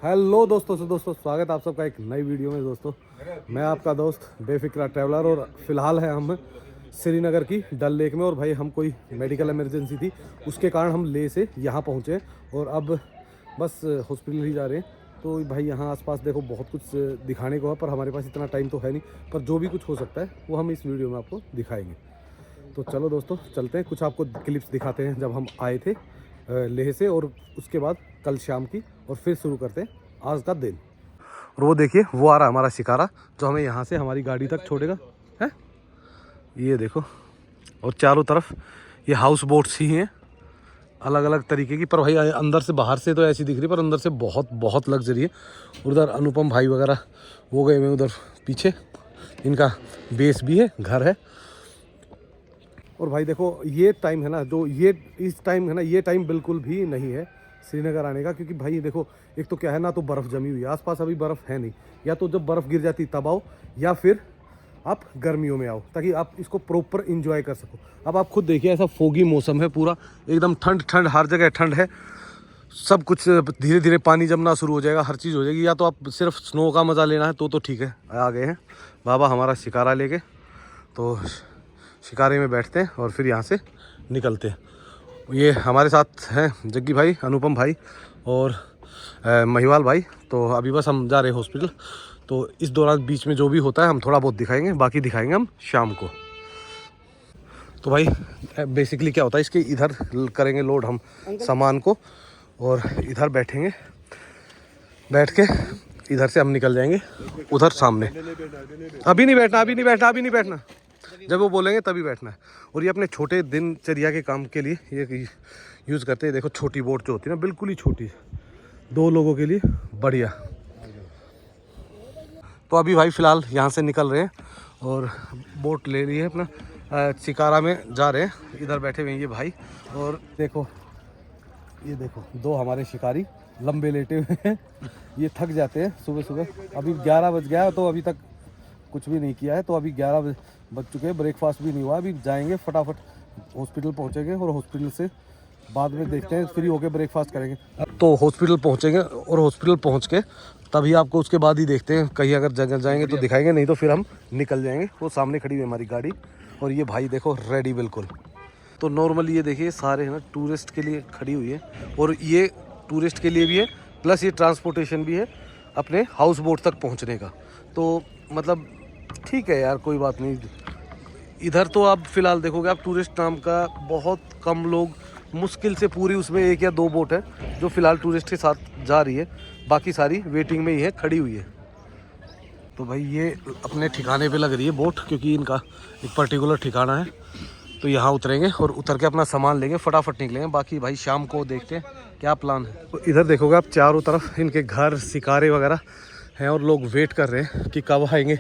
Hello दोस्तों स्वागत है आप सबका एक नई वीडियो में। दोस्तों मैं आपका दोस्त बेफिक्रा ट्रैवलर और फिलहाल है हम श्रीनगर की डल लेक में। और भाई हम कोई मेडिकल इमरजेंसी थी उसके कारण हम ले से यहाँ पहुँचे और अब बस हॉस्पिटल ही जा रहे हैं। तो भाई यहाँ आसपास देखो बहुत कुछ दिखाने को है, पर हमारे पास इतना टाइम तो है नहीं, पर जो भी कुछ हो सकता है वो हम इस वीडियो में आपको दिखाएंगे। तो चलो दोस्तों चलते हैं, कुछ आपको क्लिप्स दिखाते हैं जब हम आए थे लेह से, और उसके बाद कल शाम की, और फिर शुरू करते हैं आज का दिन। और वो देखिए वो आ रहा हमारा शिकारा जो हमें यहाँ से हमारी गाड़ी तक छोड़ेगा है। ये देखो, और चारों तरफ ये हाउस बोट्स ही हैं अलग अलग तरीके की, पर भाई अंदर से बाहर से तो ऐसी दिख रही है, पर अंदर से बहुत बहुत लग्जरी है। उधर अनुपम भाई वगैरह वो गए हुए उधर पीछे, इनका बेस भी है, घर है। और भाई देखो ये टाइम है ना, जो ये इस टाइम है ना, ये टाइम बिल्कुल भी नहीं है श्रीनगर आने का, क्योंकि भाई देखो एक तो क्या है ना, तो बर्फ़ जमी हुई है आसपास, अभी बर्फ़ है नहीं, या तो जब बर्फ़ गिर जाती तब आओ, या फिर आप गर्मियों में आओ ताकि आप इसको प्रॉपर इंजॉय कर सको। अब आप खुद देखिए ऐसा फोगी मौसम है पूरा, एकदम ठंड ठंड, हर जगह ठंड है, सब कुछ धीरे धीरे पानी जमना शुरू हो जाएगा, हर चीज़ हो जाएगी। या तो आप सिर्फ स्नो का मज़ा लेना है तो ठीक है। आ गए हैं बाबा हमारा शिकारा लेके, तो शिकारे में बैठते हैं और फिर यहाँ से निकलते हैं। ये हमारे साथ हैं जग्गी भाई, अनुपम भाई और महिवाल भाई। तो अभी बस हम जा रहे हैं हॉस्पिटल, तो इस दौरान बीच में जो भी होता है हम थोड़ा बहुत दिखाएंगे, बाकी दिखाएंगे हम शाम को। तो भाई बेसिकली क्या होता है, इसके इधर करेंगे लोड हम सामान को, और इधर बैठेंगे, बैठ के इधर से हम निकल जाएंगे उधर सामने। अभी नहीं बैठना, अभी नहीं बैठना, अभी नहीं बैठना, जब वो बोलेंगे तभी बैठना है। और ये अपने छोटे दिनचर्या के काम के लिए ये यूज़ करते हैं। देखो छोटी बोट जो होती है ना, बिल्कुल ही छोटी, 2 लोगों के लिए बढ़िया। तो अभी भाई फ़िलहाल यहाँ से निकल रहे हैं और बोट ले लिए अपना, शिकारा में जा रहे हैं। इधर बैठे हुए हैं ये भाई, और देखो ये देखो 2 हमारे शिकारी लंबे लेटे हुए हैं। ये थक जाते हैं सुबह सुबह। अभी 11 बज गया तो अभी तक कुछ भी नहीं किया है, तो अभी 11 बज चुके हैं, ब्रेकफास्ट भी नहीं हुआ। अभी जाएंगे फटाफट हॉस्पिटल पहुंचेंगे, और हॉस्पिटल से बाद में देखते हैं, फ्री होके ब्रेकफास्ट करेंगे। तो हॉस्पिटल पहुंचेंगे, और हॉस्पिटल पहुंच के तभी आपको उसके बाद ही देखते हैं, कहीं अगर जगह जाएंगे तो दिखाएंगे, नहीं तो फिर हम निकल जाएंगे। वो सामने खड़ी हुई है हमारी गाड़ी, और ये भाई देखो रेडी बिल्कुल। तो नॉर्मली ये देखिए सारे है ना टूरिस्ट के लिए खड़ी हुई है, और ये टूरिस्ट के लिए भी है, प्लस ये ट्रांसपोर्टेशन भी है अपने हाउस बोट तक पहुँचने का। तो मतलब ठीक है यार, कोई बात नहीं। इधर तो आप फिलहाल देखोगे आप टूरिस्ट नाम का बहुत कम लोग, मुश्किल से पूरी उसमें 1 या 2 बोट है जो फ़िलहाल टूरिस्ट के साथ जा रही है, बाकी सारी वेटिंग में ही है, खड़ी हुई है। तो भाई ये अपने ठिकाने पे लग रही है बोट, क्योंकि इनका एक पर्टिकुलर ठिकाना है। तो यहाँ उतरेंगे और उतर के अपना सामान लेंगे, फटाफट निकलेंगे। बाकी भाई शाम को देखते हैं क्या प्लान है। तो इधर देखोगे आप चारों तरफ इनके घर शिकारे वगैरह हैं, और लोग वेट कर रहे हैं कि कब आएंगे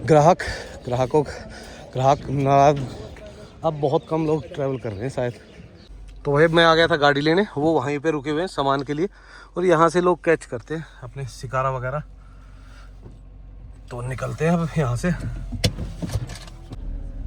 ग्राहक नाराज। अब बहुत कम लोग ट्रैवल कर रहे हैं शायद। तो भाई मैं आ गया था गाड़ी लेने, वो वहीं पे रुके हुए हैं सामान के लिए, और यहाँ से लोग कैच करते हैं अपने शिकारा वगैरह। तो निकलते हैं अब यहाँ से।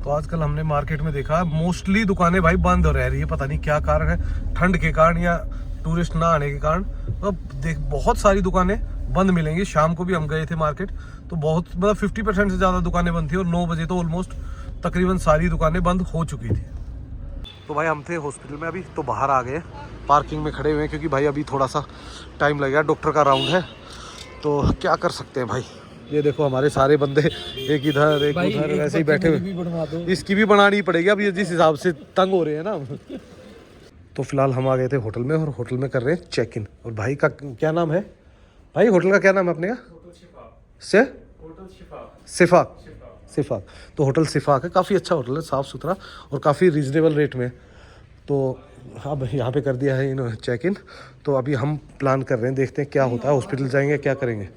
तो आजकल हमने मार्केट में देखा मोस्टली दुकानें भाई बंद हो रही है, पता नहीं क्या कारण है, ठंड के कारण या टूरिस्ट ना आने के कारण। अब देख बहुत सारी दुकानें बंद मिलेंगी। शाम को भी हम गए थे मार्केट, तो बहुत मतलब 50% से ज़्यादा दुकानें बंद थी, और 9 बजे तो ऑलमोस्ट तकरीबन सारी दुकानें बंद हो चुकी थी। तो भाई हम थे हॉस्पिटल में अभी, तो बाहर आ गए, पार्किंग में खड़े हुए हैं, क्योंकि भाई अभी थोड़ा सा टाइम लगेगा, डॉक्टर का राउंड है, तो क्या कर सकते हैं भाई। ये देखो हमारे सारे बंदे एक इधर एक उधर ऐसे ही बैठे हुए। इसकी भी बनानी पड़ेगी अब, ये जिस हिसाब से तंग हो रहे हैं ना। तो फिलहाल हम आ गए थे होटल में, और होटल में कर रहे हैं चेक इन। और भाई का क्या नाम है भाई, होटल का क्या नाम है अपने का? सिफाक। तो होटल सिफाक है, काफ़ी अच्छा होटल है, साफ़ सुथरा और काफ़ी रीज़नेबल रेट में। तो अब यहाँ पे कर दिया है इन्होंने चेक इन। तो अभी हम प्लान कर रहे हैं, देखते हैं क्या होता है, हॉस्पिटल जाएंगे क्या करेंगे।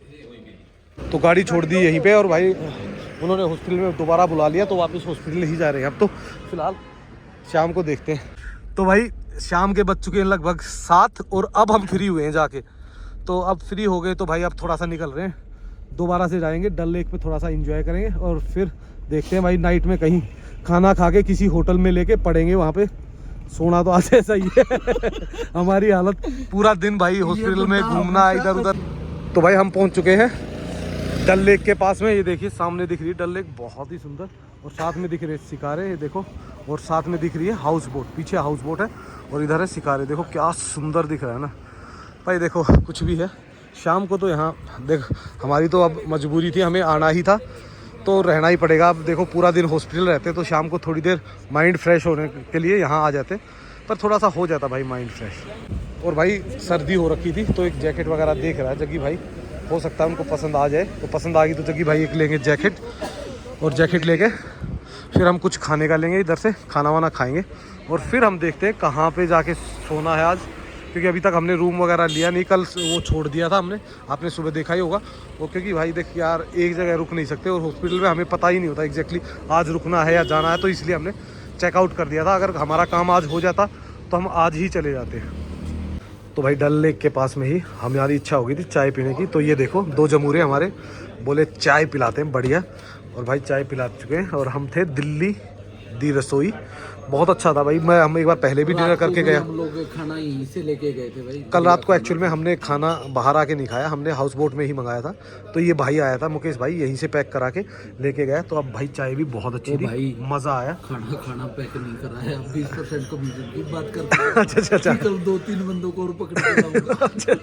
तो गाड़ी छोड़ दी यहीं पे, और भाई उन्होंने हॉस्पिटल में दोबारा बुला लिया, तो वापस हॉस्पिटल ही जा रहे हैं अब। तो फिलहाल शाम को देखते हैं। तो भाई शाम के बज चुके हैं लगभग 7, और अब हम फ्री हुए हैं जाके। तो अब फ्री हो गए, तो भाई अब थोड़ा सा निकल रहे हैं, दोबारा से जाएंगे डल लेक पे, थोड़ा सा एंजॉय करेंगे, और फिर देखते हैं भाई नाइट में कहीं खाना खा के किसी होटल में लेके पड़ेंगे, वहाँ पे सोना तो आज ऐसा ही है हमारी हालत पूरा दिन भाई हॉस्पिटल में घूमना इधर उधर। तो भाई हम पहुंच चुके हैं डल लेक के पास में। ये देखिए सामने दिख रही है डल लेक, बहुत ही सुंदर, और साथ में दिख रहे हैं सिकारे, ये देखो, और साथ में दिख रही है हाउस बोट, पीछे हाउस बोट है और इधर है सिकारे। देखो क्या सुंदर दिख रहा है ना भाई। देखो कुछ भी है, शाम को तो यहाँ देख, हमारी तो अब मजबूरी थी, हमें आना ही था तो रहना ही पड़ेगा। अब देखो पूरा दिन हॉस्पिटल रहते तो शाम को थोड़ी देर माइंड फ्रेश होने के लिए यहाँ आ जाते, पर थोड़ा सा हो जाता भाई माइंड फ्रेश। और भाई सर्दी हो रखी थी तो एक जैकेट वगैरह देख रहा है जग्गी भाई, हो सकता है उनको पसंद आ जाए। तो पसंद आ गई तो जग्गी भाई एक लेंगे जैकेट, और जैकेट लेके फिर हम कुछ खाने का लेंगे, इधर से खाना वाना खाएंगे और फिर हम देखते हैं कहाँ पे जाके सोना है आज, क्योंकि अभी तक हमने रूम वगैरह लिया नहीं, कल वो छोड़ दिया था हमने, आपने सुबह देखा ही होगा वो। क्योंकि भाई देख यार एक जगह रुक नहीं सकते और हॉस्पिटल में हमें पता ही नहीं होता एग्जैक्टली आज रुकना है या जाना है, तो इसलिए हमने चेकआउट कर दिया था। अगर हमारा काम आज हो जाता तो हम आज ही चले जाते। तो भाई डल लेक के पास में ही हमारी इच्छा हो गई थी चाय पीने की, तो ये देखो दो जमूरे हमारे बोले चाय पिलाते हैं बढ़िया, और भाई चाय पिला चुके हैं। और हम थे दिल्ली दी रसोई, बहुत अच्छा था भाई। हम एक बार पहले भी डिनर करके गए, हम लोग खाना यहीं से लेके गए थे भाई। कल रात को एक्चुअल में हमने खाना बाहर आके नहीं खाया, हमने हाउस बोट में ही मंगाया था। तो ये भाई आया था मुकेश भाई, यहीं से पैक करा के लेके गया। तो अब भाई चाय भी बहुत अच्छी थी भाई, मजा आया। खाना पैक नहीं करा है, अब 20% कमीशन की बात करते हैं। अच्छा कल 2-3 बंदों को और पकड़ के लाऊंगा। अच्छा,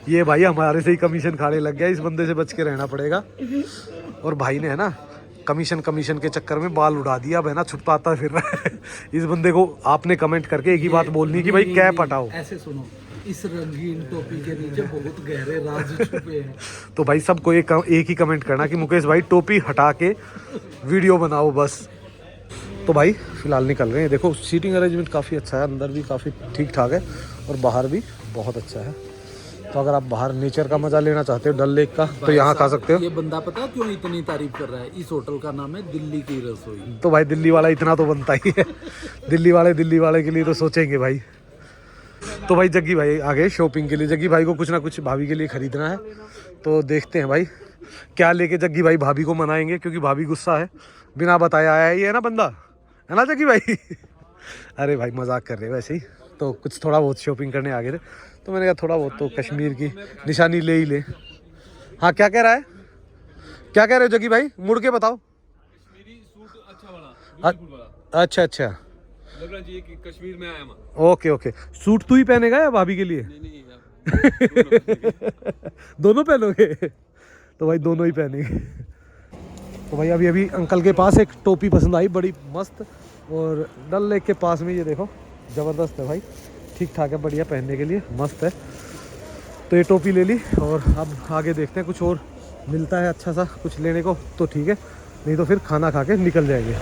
ये भाई हमारे से ही कमीशन खाने लग गया, इस बंदे से बच के रहना पड़ेगा। और भाई ने है ना कमीशन के चक्कर में बाल उड़ा दिया, अब है ना छुपता फिर रहा है। इस बंदे को आपने कमेंट करके एक ही बात बोलनी कि भाई कैप हटाओ। ऐसे सुनो, इस रंगीन टोपी के नीचे बहुत गहरे राज छुपे हैं। तो भाई सबको एक ही कमेंट करना कि मुकेश भाई टोपी हटा के वीडियो बनाओ बस। तो भाई फिलहाल निकल रहे हैं। देखो सीटिंग अरेंजमेंट काफ़ी अच्छा है, अंदर भी काफ़ी ठीक ठाक है और बाहर भी बहुत अच्छा है। तो अगर आप बाहर नेचर का मजा लेना चाहते हो डल लेक का तो यहाँ खा सकते हो। ये बंदा पता है क्यों इतनी तारीफ कर रहा है? इस होटल का नाम है दिल्ली की रसोई। तो भाई दिल्ली वाला इतना तो बनता ही है, दिल्ली वाले के लिए तो सोचेंगे भाई। तो भाई जग्गी भाई आ गए शॉपिंग के लिए, जग्गी भाई को कुछ ना कुछ भाभी के लिए खरीदना है, तो देखते हैं भाई क्या लेके जग्गी भाई भाभी को मनाएंगे, क्योंकि भाभी गुस्सा है, बिना बताया आया ही है ना बंदा, है ना जग्गी भाई? अरे भाई मजाक कर रहे वैसे ही, तो कुछ थोड़ा बहुत शॉपिंग करने आ गए थे, तो मैंने कहा थोड़ा बहुत तो कश्मीर की निशानी ले ही ले। हाँ क्या कह रहा है, क्या कह रहे हो जग्गी भाई, मुड़ के बताओ। कश्मीरी सूट अच्छा वाला, अच्छा अच्छा, लग रहा है कि कश्मीर में आया मैं। ओके सूट तू ही पहनेगा या भाभी के लिए? नहीं दोनों पहनोगे? तो भाई दोनों ही पहनेंगे। तो भाई अभी अंकल के पास एक टोपी पसंद आई बड़ी मस्त, और डल लेक के पास में ये देखो ज़बरदस्त है भाई, ठीक ठाक है, बढ़िया पहनने के लिए मस्त है। तो ये टोपी ले ली और अब आगे देखते हैं कुछ और मिलता है अच्छा सा कुछ लेने को तो ठीक है, नहीं तो फिर खाना खा के निकल जाएंगे।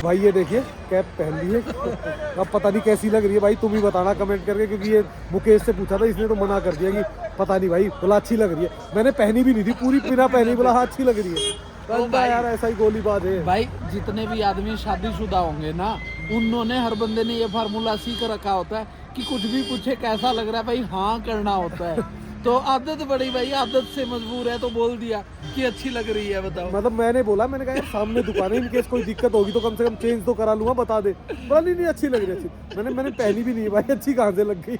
भाई ये देखिए कैप पहन ली है, अब पता नहीं कैसी लग रही है भाई, तुम ही बताना कमेंट करके, क्योंकि ये मुकेश से पूछा था, इसने तो मना कर दिया कि पता नहीं भाई, बोला अच्छी लग रही है। मैंने पहनी भी नहीं थी, पूरी बिना पहनी बोला हाँ अच्छी लग रही है। बंदा यार ऐसा ही गोलीबाज है भाई। जितने भी आदमी शादीशुदा होंगे ना, उन्होंने हर बंदे ने ये फार्मूला सीख रखा होता है कि कुछ भी पूछे कैसा लग रहा है भाई, हाँ करना होता है। तो आदत बड़ी भाई, आदत से मजबूर है तो बोल दिया कि अच्छी लग रही है, बताओ। मतलब मैंने बोला, मैंने कहा यार सामने दुकान है, इनकेस कोई दिक्कत होगी तो कम से कम चेंज तो करा लूंगा, बता दे। बोला नहीं अच्छी लग रही है। मैंने पहनी भी नहीं है भाई, अच्छी कहाँ से लग गई।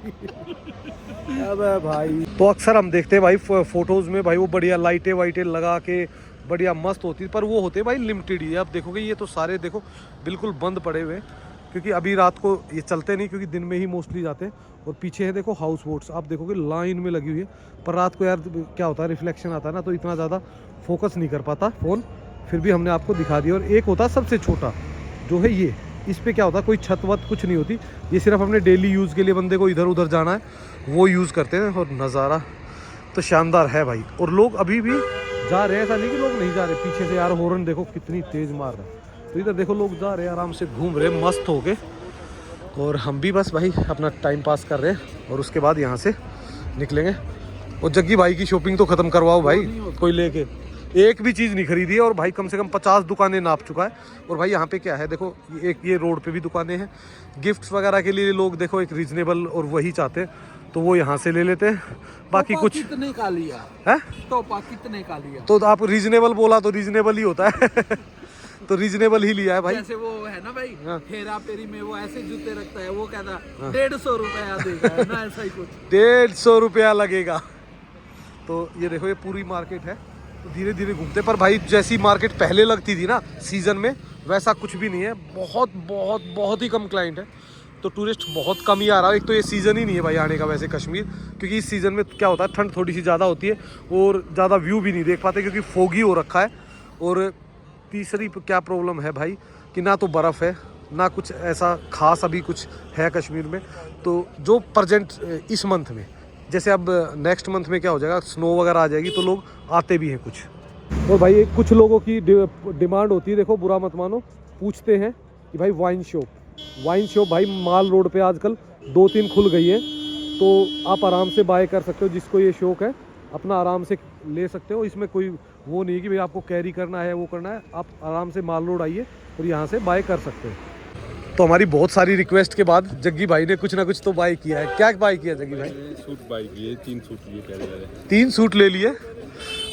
अबे भाई तो अक्सर हम देखते हैं भाई फोटोज में भाई वो बढ़िया लाइटें वाइटें लगा के बढ़िया मस्त होती, पर वो होते भाई लिमिटेड ही। अब देखोगे ये तो सारे देखो बिल्कुल बंद पड़े हुए हैं, क्योंकि अभी रात को ये चलते नहीं, क्योंकि दिन में ही मोस्टली जाते हैं। और पीछे है देखो हाउस बोट्स, आप देखोगे लाइन में लगी हुई है, पर रात को यार क्या होता है रिफ्लेक्शन आता है ना, तो इतना ज़्यादा फोकस नहीं कर पाता फ़ोन, फिर भी हमने आपको दिखा दिया। और एक होता है सबसे छोटा जो है ये, इस पर क्या होता है कोई छत वत कुछ नहीं होती, ये सिर्फ हमने डेली यूज़ के लिए बंदे को इधर उधर जाना है वो यूज़ करते हैं। और नज़ारा तो शानदार है भाई, और लोग अभी भी जा रहे हैं, ऐसा नहीं कि लोग नहीं जा रहे। पीछे से यार हॉर्न देखो कितनी तेज़ मार रहा है, तो इधर देखो लोग जा रहे हैं आराम से घूम रहे हैं मस्त होके, और हम भी बस भाई अपना टाइम पास कर रहे हैं और उसके बाद यहाँ से निकलेंगे। और जग्गी भाई की शॉपिंग तो ख़त्म करवाओ भाई, कोई लेके एक भी चीज़ नहीं खरीदी है, और भाई कम से कम 50 दुकानें नाप चुका है। और भाई यहाँ पे क्या है देखो, ये रोड पे भी दुकानें हैं, गिफ्ट्स वगैरह के लिए लोग देखो एक रीजनेबल और वही चाहते हैं, तो वो यहाँ से ले लेते हैं। बाकी कुछ कितने का लिया है, टोपा कितने का लिया? तो आप रीजनेबल बोला तो रीजनेबल ही होता है। तो रीजनेबल ही लिया है भाई। जैसे वो है ना भाई, हाँ। हेरा फेरी में वो ऐसे जूते रखता है, वो कहता 150 रुपया देगा, है ना, ऐसा ही कुछ। 150 रुपया लगेगा। तो ये देखो ये पूरी मार्केट है, तो धीरे धीरे घूमते, पर भाई जैसी मार्केट पहले लगती थी ना सीजन में, वैसा कुछ भी नहीं है। बहुत बहुत बहुत ही कम क्लाइंट है, तो टूरिस्ट बहुत कम ही आ रहा है। एक तो ये सीज़न ही नहीं है भाई आने का वैसे कश्मीर, क्योंकि इस सीज़न में क्या होता है, ठंड थोड़ी सी ज़्यादा होती है और ज़्यादा व्यू भी नहीं देख पाते क्योंकि फोगी हो रखा है। और तीसरी क्या प्रॉब्लम है भाई कि ना तो बर्फ़ है ना कुछ ऐसा खास अभी कुछ है कश्मीर में। तो जो प्रेजेंट इस मंथ में, जैसे अब नेक्स्ट मंथ में क्या हो जाएगा, स्नो वगैरह आ जाएगी तो लोग आते भी हैं कुछ। और भाई कुछ लोगों की डिमांड होती है, देखो बुरा मत मानो, पूछते हैं कि भाई वाइन शॉप भाई माल रोड पे आजकल 2-3 खुल गई है, तो आप आराम से बाय कर सकते हो। जिसको ये शौक है अपना आराम से ले सकते हो, इसमें कोई वो नहीं है कि भाई आपको कैरी करना है वो करना है। आप आराम से माल रोड आइए और यहाँ से बाय कर सकते हो। तो हमारी बहुत सारी रिक्वेस्ट के बाद जग्गी भाई ने कुछ ना कुछ तो बाय किया है। क्या बाय किया जग्गी भाई? सूट बाई किए, 3 सूट लिए पहले वाले। 3 सूट ले लिए।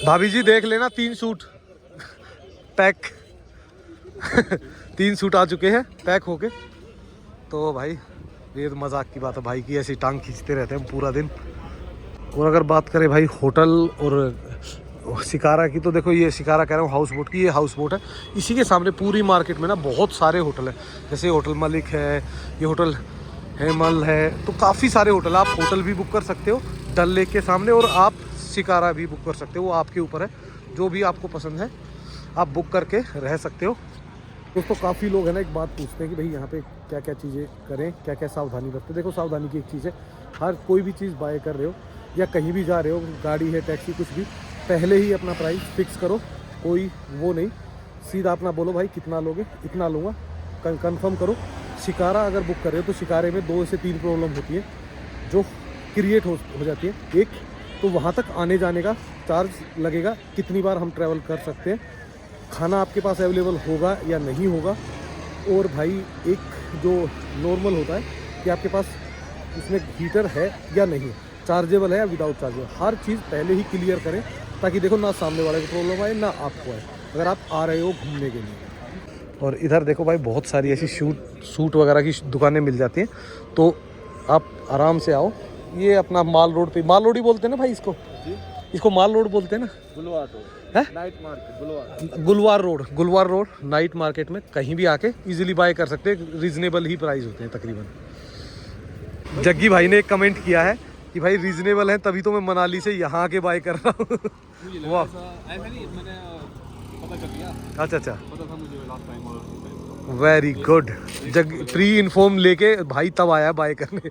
भाभी जी देख लेना 3 सूट पैक 3 सूट आ चुके हैं पैक होके। तो भाई ये तो मजाक की बात है भाई की, ऐसी टांग खींचते रहते हैं पूरा दिन। और अगर बात करें भाई होटल और शिकारा की, तो देखो ये शिकारा कह रहा हूँ हाउस बोट की, ये हाउस बोट है। इसी के सामने पूरी मार्केट में ना बहुत सारे होटल हैं, जैसे होटल मलिक है, ये होटल हेमल है, तो काफ़ी सारे होटल। आप होटल भी बुक कर सकते हो डल लेक के सामने, और आप शिकारा भी बुक कर सकते हो, वो आपके ऊपर है। जो भी आपको पसंद है आप बुक करके रह सकते हो। दोस्तों काफ़ी लोग हैं ना एक बात पूछते हैं कि भाई यहाँ पे क्या क्या चीज़ें करें, क्या क्या सावधानी बरतें। देखो सावधानी की एक चीज़ है, हर कोई भी चीज़ बाय कर रहे हो या कहीं भी जा रहे हो, गाड़ी है टैक्सी कुछ भी, पहले ही अपना प्राइस फिक्स करो। कोई वो नहीं, सीधा अपना बोलो भाई कितना लोगे, इतना लूँगा, कंफर्म करो। शिकारा अगर बुक कर रहे हो तो शिकारे में 2 से 3 प्रॉब्लम होती है जो क्रिएट हो जाती है। एक तो वहाँ तक आने जाने का चार्ज लगेगा, कितनी बार हम ट्रैवल कर सकते हैं, खाना आपके पास अवेलेबल होगा या नहीं होगा, और भाई एक जो नॉर्मल होता है कि आपके पास उसमें हीटर है या नहीं, चार्जेबल है या विदाउट चार्जेबल, हर चीज़ पहले ही क्लियर करें, ताकि देखो ना सामने वाले को प्रॉब्लम आए ना आपको आए, अगर आप आ रहे हो घूमने के लिए। और इधर देखो भाई बहुत सारी ऐसी सूट वगैरह की दुकानें मिल जाती हैं, तो आप आराम से आओ। ये अपना माल रोड पे, माल रोड ही बोलते हैं ना भाई इसको माल रोड बोलते हैं ना, गुलवार रोड नाइट मार्केट में कहीं भी आके इजीली बाय कर सकते हैं, रीजनेबल ही प्राइस होते हैं तकरीबन। जग्गी भाई ने एक कमेंट किया है कि भाई रीजनेबल है तभी तो मैं मनाली से यहाँ आके बाय कर रहा हूँ। वाह, ऐसा नहीं, मैंने पता कर लिया। अच्छा पता था मुझे लास्ट टाइम और वेरी गुड। प्री इन्फॉर्म लेके भाई तब आया बाय करने।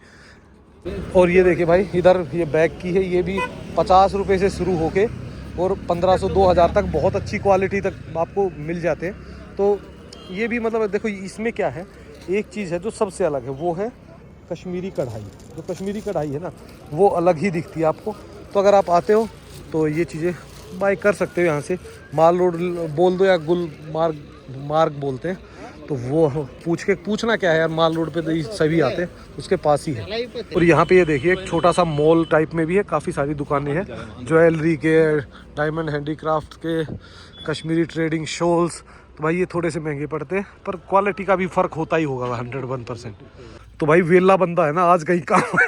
और ये देखिए भाई इधर ये बैग की है, ये भी 50 रुपये से शुरू होके और 1500-2000 तक बहुत अच्छी क्वालिटी तक आपको मिल जाते हैं। तो ये भी मतलब देखो इसमें क्या है, एक चीज़ है जो सबसे अलग है, वो है कश्मीरी कढ़ाई। जो कश्मीरी कढ़ाई है ना वो अलग ही दिखती है आपको। तो अगर आप आते हो तो ये चीज़ें बाय कर सकते हो यहाँ से। माल रोड बोल दो या मार्ग बोलते हैं, तो वो पूछना क्या है यार, माल रोड पे तो ये सभी आते हैं, उसके पास ही है। और यहाँ पे ये देखिए एक छोटा सा मॉल टाइप में भी है, काफ़ी सारी दुकानें हैं, ज्वेलरी के, डायमंड हैंडीक्राफ्ट के, कश्मीरी ट्रेडिंग शॉल्स। तो भाई ये थोड़े से महंगे पड़ते हैं, पर क्वालिटी का भी फ़र्क होता ही होगा 101%। तो भाई वेला बंदा है ना आज कहीं काम है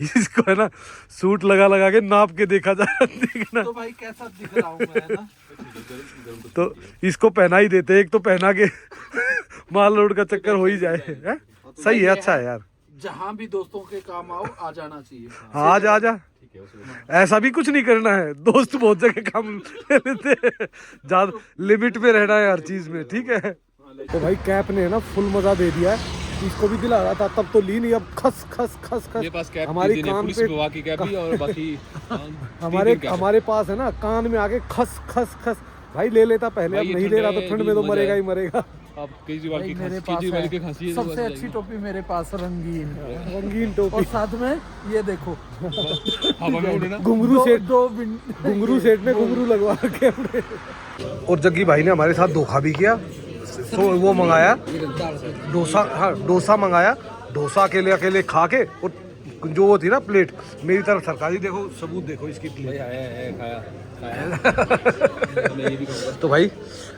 इसको है ना सूट लगा के नाप के देखा जाए, देखना तो भाई कैसा दिख रहा हूँ मैं, ना तो इसको पहना ही देते, एक तो पहना के माल रोड का चक्कर हो ही जाए है? सही है, अच्छा है यार। जहाँ भी दोस्तों के काम आओ आ जाना चाहिए। हाँ आ जा ऐसा भी कुछ नहीं करना है, दोस्त बहुत जगह काम ले लेते हैं, ज्यादा लिमिट में रहना है हर चीज में, ठीक है। तो भाई कैप ने ना फुल मजा दे दिया है, इसको भी दिला रहा था तब तो ली नहीं, अब खस खस खस खस मेरे पास कैप हमारी कान पे की कैप भी और बाकी हमारे पास है ना कान में आके खस खस खस। भाई ले लेता पहले, अब नहीं ले रहा तो ठंड में तो मरेगा ही मरेगा। अब केजरीवाल की मेरे पास केजरीवाल की है खांसी है, सबसे अच्छी टोपी मेरे पास, रंगीन टोपी, और साथ में ये देखो हवा में उड़े ना। घुंगरू सेट, दो घुंगरू सेट में घुंगरू लगवा के अपने। और जग्गी भाई ने हमारे साथ धोखा भी किया, तो वो मंगाया डोसा, हाँ डोसा मंगाया, डोसा अकेले खा के और जो होती है ना प्लेट मेरी तरफ सरकारी, देखो सबूत देखो इसकी प्लेट। खाया खाया मैं ये भी कहूँगा। तो भाई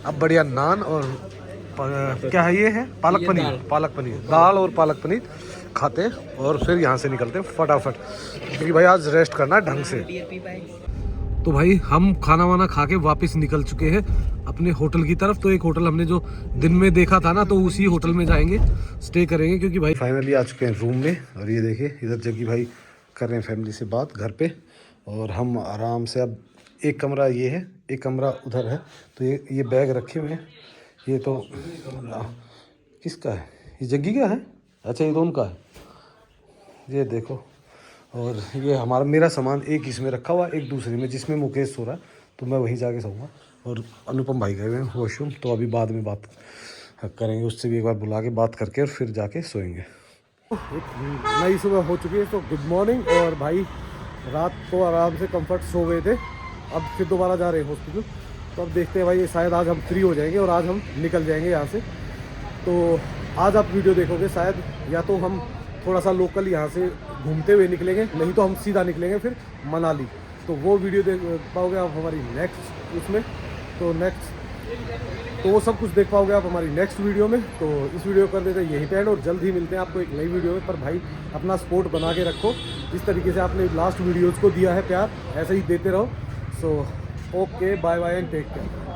अब बढ़िया नान और क्या है ये है पालक पनीर, पालक पनीर दाल और पालक पनीर खाते हैं और फिर यहाँ से निकलते हैं फटाफट, क्योंकि भाई आज रेस्ट करना है ढंग से। तो भाई हम खाना वाना खा के वापस निकल चुके हैं अपने होटल की तरफ। तो एक होटल हमने जो दिन में देखा था ना, तो उसी होटल में जाएंगे, स्टे करेंगे, क्योंकि भाई फाइनली आ चुके हैं रूम में। और ये देखिए इधर जग्गी भाई कर रहे हैं फैमिली से बात घर पे, और हम आराम से अब एक कमरा ये है, एक कमरा उधर है। तो ये बैग रखे हुए हैं, ये तो किसका है, ये जग्गी का है, अच्छा ये तो उनका है, ये देखो। और ये हमारा मेरा सामान एक इसमें रखा हुआ, एक दूसरे में जिसमें मुकेश सो रहा है, तो मैं वहीं जाके सोऊंगा। और अनुपम भाई गए हुए हैं वॉशरूम, तो अभी बाद में बात करेंगे उससे भी, एक बार बुला के बात करके और फिर जाके सोएंगे। नई सुबह हो चुकी है, तो गुड मॉर्निंग। और भाई रात को आराम से कंफर्ट सो गए थे, अब फिर दोबारा जा रहे हैं हॉस्पिटल। तो अब देखते हैं भाई, शायद आज हम फ्री हो जाएंगे और आज हम निकल जाएंगे यहाँ से। तो आज आप वीडियो देखोगे शायद, या तो हम थोड़ा सा लोकल यहाँ से घूमते हुए निकलेंगे, नहीं तो हम सीधा निकलेंगे फिर मनाली। तो वो वीडियो देख पाओगे आप हमारी नेक्स्ट उसमें, तो वो सब कुछ देख पाओगे आप हमारी नेक्स्ट वीडियो में। तो इस वीडियो कर देते हैं यहीं पे एंड, और जल्द ही मिलते हैं आपको एक नई वीडियो में। पर भाई अपना सपोर्ट बना के रखो, जिस तरीके से आपने लास्ट वीडियोज़ को दिया है प्यार, ऐसे ही देते रहो। So okay, bye bye and take care.